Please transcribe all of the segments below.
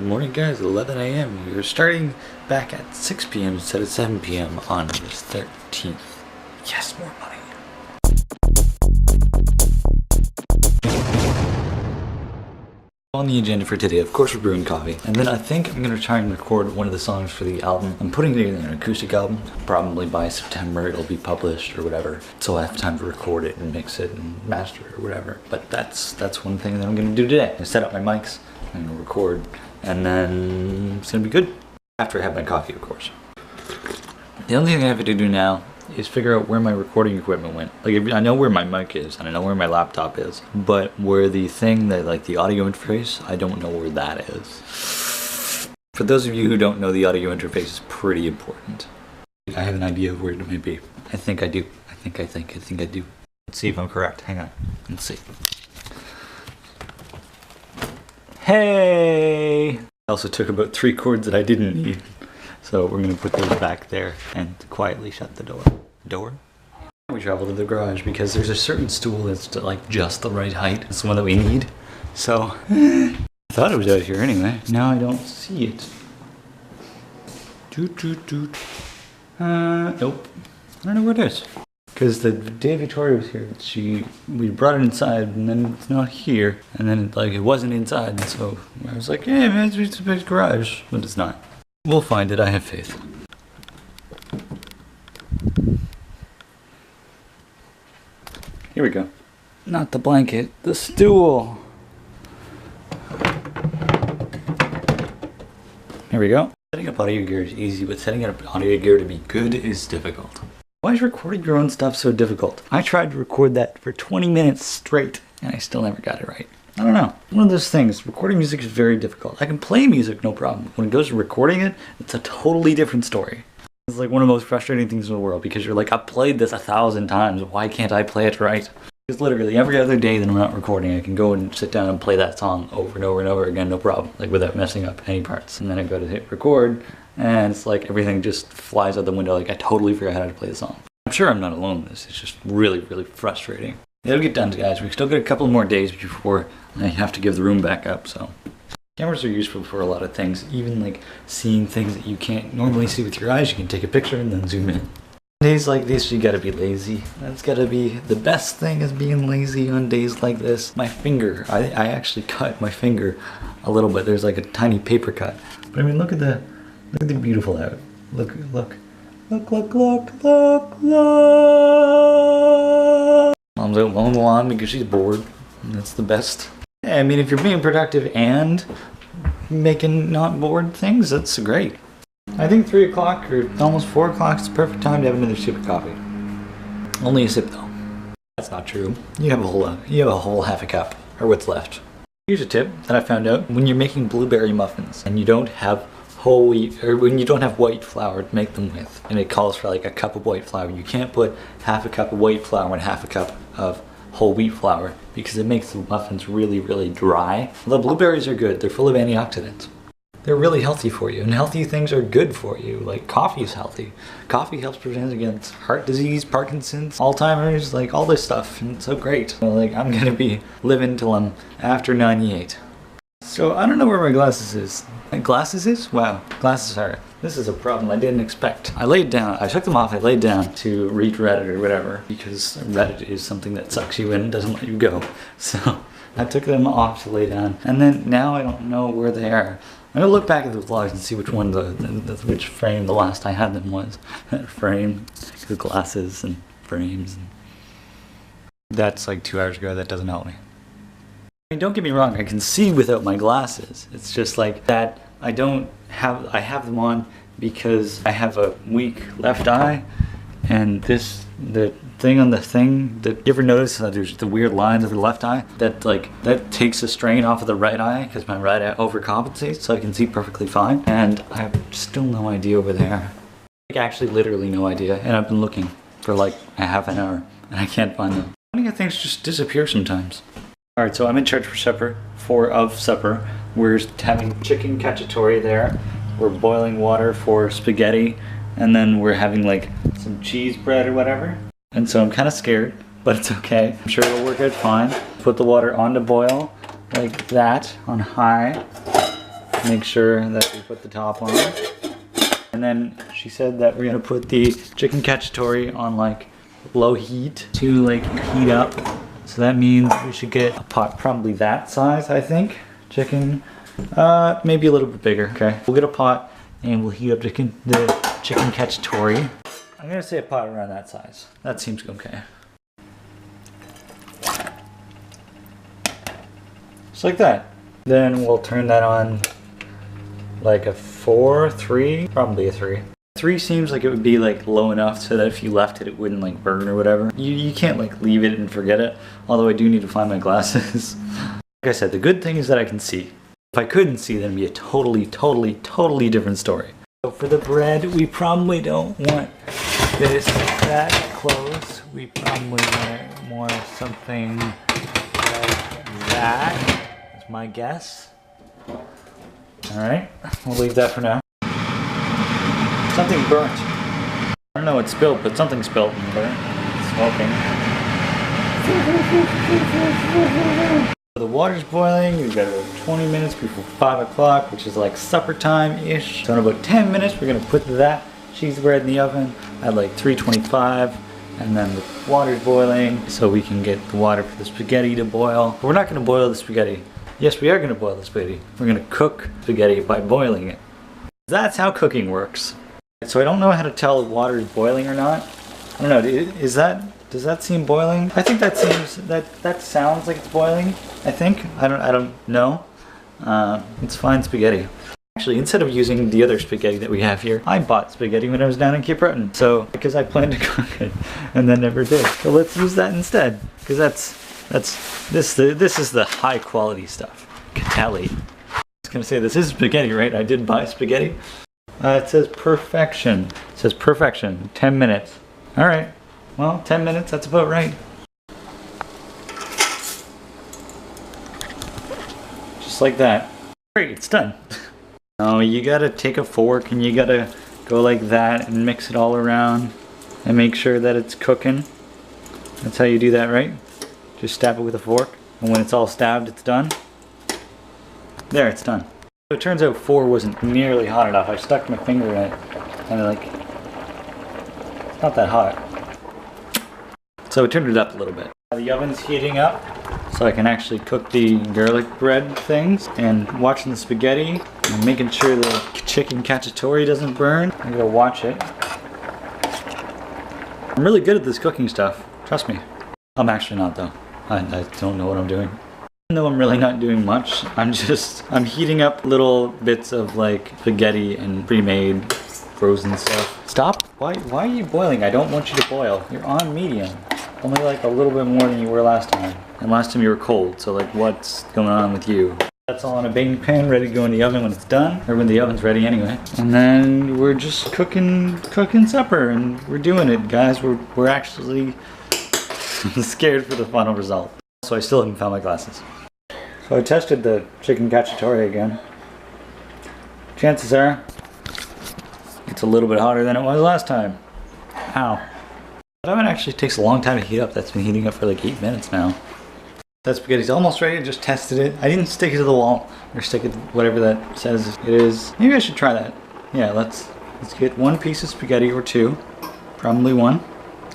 Good morning guys, 11 a.m. We're starting back at 6 p.m. instead of 7 p.m. on this 13th. Yes, more money. On the agenda for today, of course, we're brewing coffee. And then I think I'm going to try and record one of the songs for the album. I'm putting it in an acoustic album. Probably by September it'll be published or whatever. So I have time to record it and mix it and master it or whatever. But that's one thing that I'm going to do today. I set up my mics, I'm going to record, and then it's going to be good. After I have my coffee, of course. The only thing I have to do now is figure out where my recording equipment went. Like, I know where my mic is and I know where my laptop is, but where the thing that, like, the audio interface, I don't know where that is. For those of you who don't know, the audio interface is pretty important. I have an idea of where it may be. I think I do. I think I do. Let's see if I'm correct. Hang on. Let's see. Hey! I also took about 3 cords that I didn't need. So we're gonna put those back there and quietly shut the door. We travel to the garage because there's a certain stool that's like just the right height. It's the one that we need. So I thought it was out here anyway. Now I don't see it. Nope. I don't know where it is. Because the day Victoria was here, we brought it inside and then it's not here. And then it wasn't inside. And so I was like, yeah, man, it's a big garage, but it's not. We'll find it, I have faith. Here we go. Not the blanket, the stool. Here we go. Setting up audio gear is easy, but setting up audio gear to be good is difficult. Why is recording your own stuff so difficult? I tried to record that for 20 minutes straight, and I still never got it right. I don't know. One of those things, recording music is very difficult. I can play music, no problem. When it goes to recording it, it's a totally different story. It's like one of the most frustrating things in the world because you're like, I've played this 1,000 times. Why can't I play it right? Because literally every other day that I'm not recording, I can go and sit down and play that song over and over and over again, no problem. Like without messing up any parts. And then I go to hit record and it's like everything just flies out the window. Like I totally forgot how to play the song. I'm sure I'm not alone in this. It's just really, really frustrating. It'll get done, guys. We still got a couple more days before I have to give the room back up, so. Cameras are useful for a lot of things, even like seeing things that you can't normally see with your eyes. You can take a picture and then zoom in. Days like this, you gotta be lazy. That's gotta be the best thing, is being lazy on days like this. My finger, I actually cut my finger a little bit. There's like a tiny paper cut. But I mean, look at the beautiful out. Look. Mom's out mowing the lawn because she's bored. That's the best. Yeah, I mean, if you're being productive and making not bored things, that's great. I think 3 o'clock or almost 4 o'clock is the perfect time to have another sip of coffee. Only a sip though. That's not true. You have a whole half a cup, or what's left. Here's a tip that I found out. When you're making blueberry muffins and you don't have whole wheat, or when you don't have white flour to make them with, and it calls for like a cup of white flour, you can't put half a cup of white flour and half a cup of whole wheat flour because it makes the muffins really, really dry. The blueberries are good. They're full of antioxidants. They're really healthy for you, and healthy things are good for you. Like coffee is healthy. Coffee helps prevent against heart disease, Parkinson's, Alzheimer's, like all this stuff, and it's so great. So, like, I'm gonna be living till I'm after 98. So I don't know where my glasses is. My glasses is? Wow, glasses are. This is a problem I didn't expect. I laid down, I took them off, I laid down to read Reddit or whatever, because Reddit is something that sucks you in and doesn't let you go. So I took them off to lay down, and then now I don't know where they are. I'm gonna look back at the vlogs and see which one, which frame the last I had them was. Frame, the glasses and frames. And that's like 2 hours ago, that doesn't help me. I mean, don't get me wrong, I can see without my glasses. It's just like that I have them on because I have a weak left eye, and the thing on the thing, that you ever notice that there's the weird lines of the left eye? That takes a strain off of the right eye because my right eye overcompensates so I can see perfectly fine. And I have still no idea over there. Like actually literally no idea, and I've been looking for like a half an hour and I can't find them. Funny how things just disappear sometimes. Alright, so I'm in charge for supper, supper. We're having chicken cacciatore there. We're boiling water for spaghetti, and then we're having like some cheese bread or whatever. And so I'm kind of scared, but it's okay. I'm sure it'll work out fine. Put the water on to boil like that on high. make sure that we put the top on. And then she said that we're gonna put the chicken cacciatore on like low heat to like heat up. So that means we should get a pot probably that size, I think. Chicken, maybe a little bit bigger. Okay, we'll get a pot and we'll heat up the chicken cacciatore. I'm gonna say a pot around that size. That seems okay. Just like that. Then we'll turn that on like a 4, 3, probably a 3. 3 seems like it would be like low enough so that if you left it, it wouldn't like burn or whatever. You can't like leave it and forget it. Although I do need to find my glasses. Like I said, the good thing is that I can see. If I couldn't see, then it'd be a totally different story. So for the bread, we probably don't want this that close. We probably want more something like that. That's my guess. Alright, we'll leave that for now. Something burnt. I don't know what spilled, but something spilled and burnt. Smoking. The water's boiling. We've got about 20 minutes before 5 o'clock, which is like supper time-ish. So in about 10 minutes, we're gonna put that cheese bread in the oven at like 325. And then the water's boiling, so we can get the water for the spaghetti to boil. But we're not gonna boil the spaghetti. Yes, we are gonna boil the spaghetti. We're gonna cook spaghetti by boiling it. That's how cooking works. So I don't know how to tell if water is boiling or not. I don't know, does that seem boiling? I think that seems, that sounds like it's boiling, I think. I don't know. It's fine spaghetti. Actually, instead of using the other spaghetti that we have here, I bought spaghetti when I was down in Cape Breton. So, because I planned to cook it and then never did. So let's use that instead. Because this is the high quality stuff. Catelli. I was gonna say this is spaghetti, right? I did buy spaghetti. It says perfection. It says perfection. 10 minutes. All right. Well, 10 minutes. That's about right. Just like that. Great. It's done. Now you gotta take a fork and you gotta go like that and mix it all around and make sure that it's cooking. That's how you do that, right? Just stab it with a fork, and when it's all stabbed, it's done. There, it's done. So it turns out 4 wasn't nearly hot enough. I stuck my finger in it and it's not that hot. So I turned it up a little bit. The oven's heating up, so I can actually cook the garlic bread things, and watching the spaghetti and making sure the chicken cacciatore doesn't burn. I'm gonna watch it. I'm really good at this cooking stuff, trust me. I'm actually not though. I don't know what I'm doing. Even though I'm really not doing much, I'm heating up little bits of like spaghetti and pre-made frozen stuff. Stop, why are you boiling? I don't want you to boil. You're on medium. Only like a little bit more than you were last time. And last time you were cold, so like what's going on with you? That's all in a baking pan, ready to go in the oven when it's done, or when the oven's ready anyway. And then we're just cooking supper, and we're doing it, guys. We're actually scared for the final result. So I still haven't found my glasses. So I tested the chicken cacciatore again. Chances are it's a little bit hotter than it was last time. Ow. That oven actually takes a long time to heat up. That's been heating up for like 8 minutes now. That spaghetti's almost ready. I just tested it. I didn't stick it to the wall or stick it whatever that says it is. Maybe I should try that. Yeah, let's get 1 piece of spaghetti or 2. Probably 1.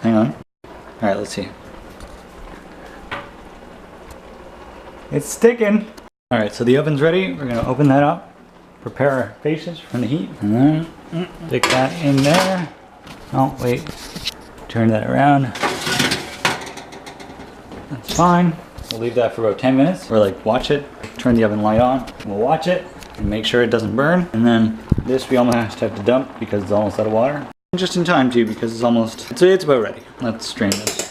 Hang on. All right, let's see. It's sticking. All right, so the oven's ready. We're gonna open that up. Prepare our faces from the heat. And then stick that in there. Oh, wait. Turn that around. That's fine. We'll leave that for about 10 minutes. Or like watch it. Turn the oven light on. We'll watch it and make sure it doesn't burn. And then this we almost have to dump because it's almost out of water. Just in time too, because it's almost, it's about ready. Let's strain this.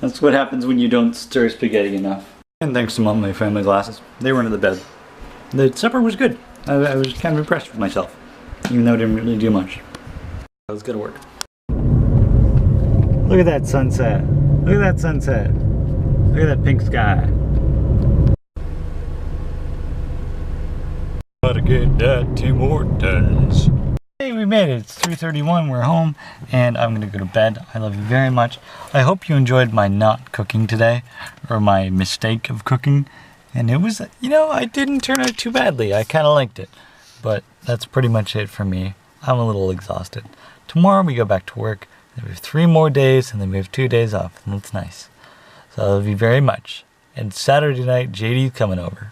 That's what happens when you don't stir spaghetti enough. And thanks to Mom, my family glasses. They were under the bed. The supper was good. I was kind of impressed with myself, even though I didn't really do much. It was good work. Look at that sunset. Look at that sunset. Look at that pink sky. Gotta get that Tim Hortons. Hey, we made it. It's 3:31. We're home, and I'm gonna go to bed. I love you very much. I hope you enjoyed my not cooking today, or my mistake of cooking. And it was, I didn't turn out too badly. I kind of liked it. But that's pretty much it for me. I'm a little exhausted. Tomorrow we go back to work. We have 3 more days, and then we have 2 days off, and that's nice. So I love you very much. And Saturday night, JD's coming over.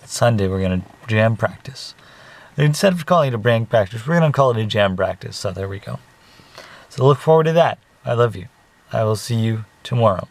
Sunday, we're going to jam practice. Instead of calling it a brand practice, we're going to call it a jam practice. So there we go. So look forward to that. I love you. I will see you tomorrow.